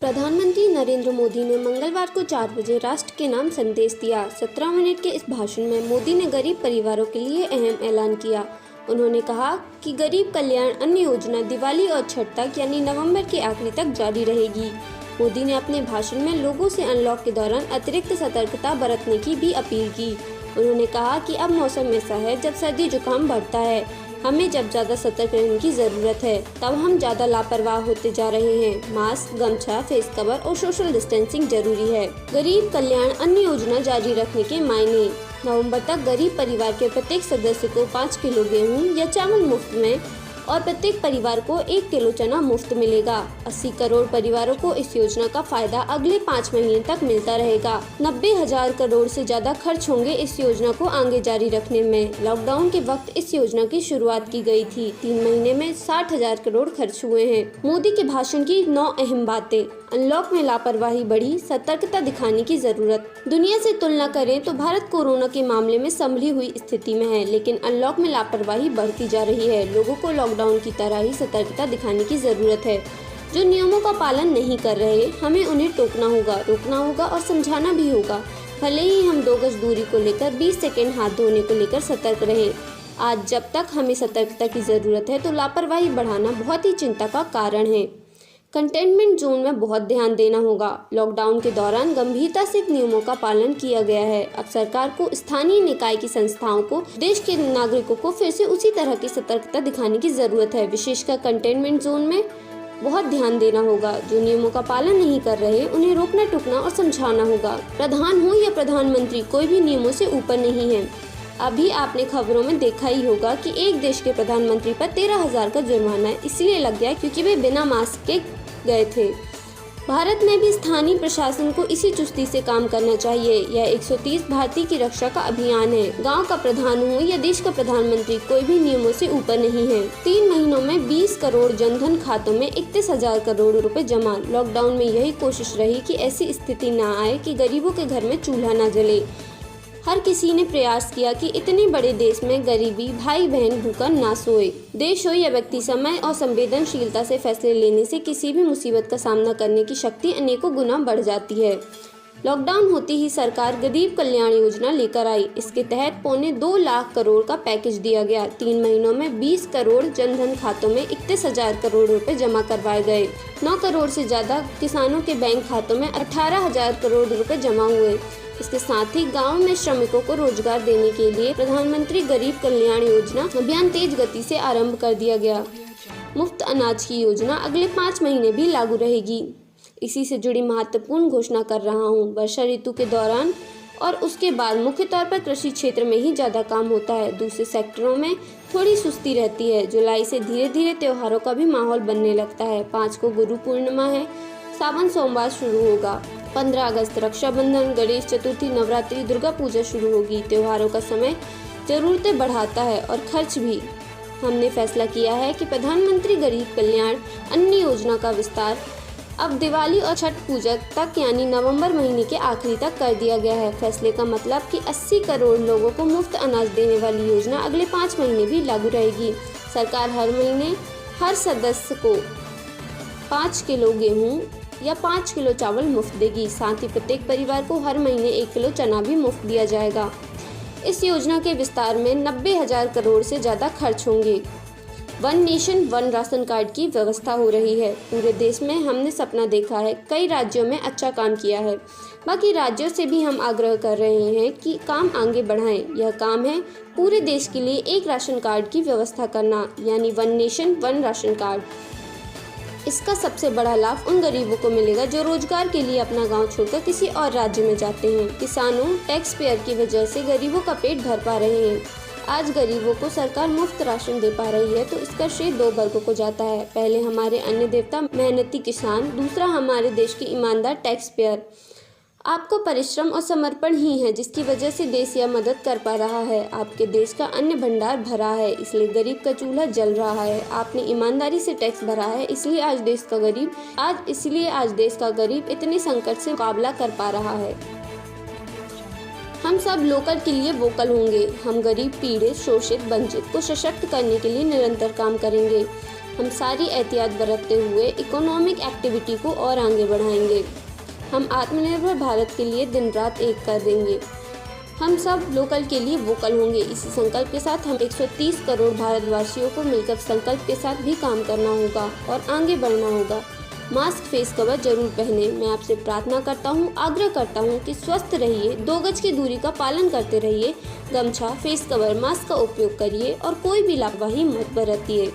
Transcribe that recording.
प्रधानमंत्री नरेंद्र मोदी ने मंगलवार को 4 बजे राष्ट्र के नाम संदेश दिया। 17 मिनट के इस भाषण में मोदी ने गरीब परिवारों के लिए अहम ऐलान किया। उन्होंने कहा कि गरीब कल्याण अन्न योजना दिवाली और छठ तक यानी नवंबर के आखिरी तक जारी रहेगी। मोदी ने अपने भाषण में लोगों से अनलॉक के दौरान अतिरिक्त सतर्कता बरतने की भी अपील की। उन्होंने कहा कि अब मौसम ऐसा है जब सर्दी जुकाम बढ़ता है। हमें जब ज़्यादा सतर्क रहने की ज़रूरत है, तब हम ज़्यादा लापरवाह होते जा रहे हैं। मास्क, गमछा, फेस कवर और सोशल डिस्टेंसिंग जरूरी है। गरीब कल्याण अन्न योजना जारी रखने के मायने। नवंबर तक गरीब परिवार के प्रत्येक सदस्य को 5 किलो गेहूं या चावल मुफ्त में और प्रत्येक परिवार को 1 किलो चना मुफ्त मिलेगा। 80 करोड़ परिवारों को इस योजना का फायदा अगले 5 महीने तक मिलता रहेगा। 90,000 करोड़ से ज्यादा खर्च होंगे इस योजना को आगे जारी रखने में। लॉकडाउन के वक्त इस योजना की शुरुआत की गई थी। 3 महीने में 60,000 करोड़ खर्च हुए हैं। मोदी के भाषण की 9 अहम बातें। अनलॉक में लापरवाही बढ़ी, सतर्कता दिखाने की जरूरत। दुनिया से तुलना करें तो भारत कोरोना के मामले में संभली हुई स्थिति में है, लेकिन अनलॉक में लापरवाही बढ़ती जा रही है। लोगों को लॉकडाउन की तरह ही सतर्कता दिखाने की जरूरत है। जो नियमों का पालन नहीं कर रहे, हमें उन्हें रोकना होगा और समझाना भी होगा। भले ही हम 2 गज दूरी को लेकर 20 सेकंड हाथ धोने को लेकर सतर्क रहें। आज जब तक हमें सतर्कता की जरूरत है तो लापरवाही बढ़ाना बहुत ही चिंता का कारण है। कंटेनमेंट जोन में बहुत ध्यान देना होगा। लॉकडाउन के दौरान गंभीरता से नियमों का पालन किया गया है। अब सरकार को स्थानीय निकाय की संस्थाओं को देश के नागरिकों को फिर से उसी तरह की सतर्कता दिखाने की जरूरत है। विशेषकर कंटेनमेंट जोन में बहुत ध्यान देना होगा। जो नियमों का पालन नहीं कर रहे, उन्हें रोकना टोकना और समझाना होगा। प्रधान हो या प्रधानमंत्री, कोई भी नियमों से ऊपर नहीं है। अभी आपने खबरों में देखा ही होगा कि एक देश के प्रधानमंत्री पर 13,000 का जुर्माना इसलिए लग गया क्योंकि वे बिना मास्क के गए थे। भारत में भी स्थानीय प्रशासन को इसी चुस्ती से काम करना चाहिए। यह 130 भारतीय की रक्षा का अभियान है। गांव का प्रधान हो या देश का प्रधानमंत्री, कोई भी नियमों से ऊपर नहीं है। 3 महीनों में 20 करोड़ जनधन खातों में 31,000 करोड़ रुपए जमा। लॉकडाउन में यही कोशिश रही कि ऐसी स्थिति न आए कि गरीबों के घर में चूल्हा न जले। हर किसी ने प्रयास किया कि इतने बड़े देश में गरीबी भाई बहन भूखा ना सोए। देश हो या व्यक्ति, समय और संवेदनशीलता से फैसले लेने से किसी भी मुसीबत का सामना करने की शक्ति अनेकों गुना बढ़ जाती है। लॉकडाउन होते ही सरकार गरीब कल्याण योजना लेकर आई। इसके तहत 2.25 लाख करोड़ का पैकेज दिया गया। 3 महीनों में 20 करोड़ जनधन खातों में 31,000 करोड़ रुपए जमा करवाए गए। 9 करोड़ से ज्यादा किसानों के बैंक खातों में 18,000 करोड़ रुपए जमा हुए। इसके साथ ही गाँव में श्रमिकों को रोजगार देने के लिए प्रधानमंत्री गरीब कल्याण योजना अभियान तेज गति से आरंभ कर दिया गया। मुफ्त अनाज की योजना अगले 5 महीने भी लागू रहेगी। इसी से जुड़ी महत्वपूर्ण घोषणा कर रहा हूँ। वर्षा ऋतु के दौरान और उसके बाद मुख्य तौर पर कृषि क्षेत्र में ही ज्यादा काम होता है। दूसरे सेक्टरों में थोड़ी सुस्ती रहती है। जुलाई से धीरे धीरे त्योहारों का भी माहौल बनने लगता है। 5 को गुरु पूर्णिमा है। सावन सोमवार शुरू होगा। 15 अगस्त रक्षाबंधन, गणेश चतुर्थी, नवरात्रि, दुर्गा पूजा शुरू होगी। त्योहारों का समय जरूरतें बढ़ाता है और खर्च भी। हमने फैसला किया है कि प्रधानमंत्री गरीब कल्याण अन्न योजना का विस्तार अब दिवाली और छठ पूजा तक यानी नवंबर महीने के आखिरी तक कर दिया गया है। फैसले का मतलब कि 80 करोड़ लोगों को मुफ्त अनाज देने वाली योजना अगले 5 महीने भी लागू रहेगी। सरकार हर महीने हर सदस्य को 5 किलो गेहूं या 5 किलो चावल मुफ्त देगी। साथ ही प्रत्येक परिवार को हर महीने 1 किलो चना भी मुफ्त दिया जाएगा। इस योजना के विस्तार में 90,000 करोड़ से ज़्यादा खर्च होंगे। 1 नेशन 1 राशन कार्ड की व्यवस्था हो रही है। पूरे देश में हमने सपना देखा है। कई राज्यों में अच्छा काम किया है। बाकी राज्यों से भी हम आग्रह कर रहे हैं कि काम आगे बढ़ाएं। यह काम है पूरे देश के लिए एक राशन कार्ड की व्यवस्था करना, यानी 1 नेशन 1 राशन कार्ड। इसका सबसे बड़ा लाभ उन गरीबों को मिलेगा जो रोजगार के लिए अपना गांव छोड़कर किसी और राज्य में जाते हैं। किसानों, टैक्स पेयर की वजह से गरीबों का पेट भर पा रहे हैं। आज गरीबों को सरकार मुफ्त राशन दे पा रही है तो इसका श्रेय 2 वर्गों को जाता है। पहले हमारे अन्न देवता मेहनती किसान, दूसरा हमारे देश के ईमानदार टैक्स पेयर। आपको परिश्रम और समर्पण ही है जिसकी वजह से देश यह मदद कर पा रहा है। आपके देश का अन्न भंडार भरा है, इसलिए गरीब का चूल्हा जल रहा है। आपने ईमानदारी से टैक्स भरा है, इसलिए आज देश का गरीब इतने संकट से मुकाबला कर पा रहा है। हम सब लोकल के लिए वोकल होंगे। हम गरीब, पीड़ित, शोषित, वंचित को सशक्त करने के लिए निरंतर काम करेंगे। हम सारी एहतियात बरतते हुए इकोनॉमिक एक्टिविटी को और आगे बढ़ाएंगे। हम आत्मनिर्भर भारत के लिए दिन रात एक कर देंगे। हम सब लोकल के लिए वोकल होंगे। इसी संकल्प के साथ हम 130 करोड़ भारतवासियों को मिलकर संकल्प के साथ भी काम करना होगा और आगे बढ़ना होगा। मास्क, फेस कवर जरूर पहने। मैं आपसे प्रार्थना करता हूँ, आग्रह करता हूँ कि स्वस्थ रहिए, 2 गज की दूरी का पालन करते रहिए, गमछा, फेस कवर, मास्क का उपयोग करिए और कोई भी लापरवाही मत बरतिए।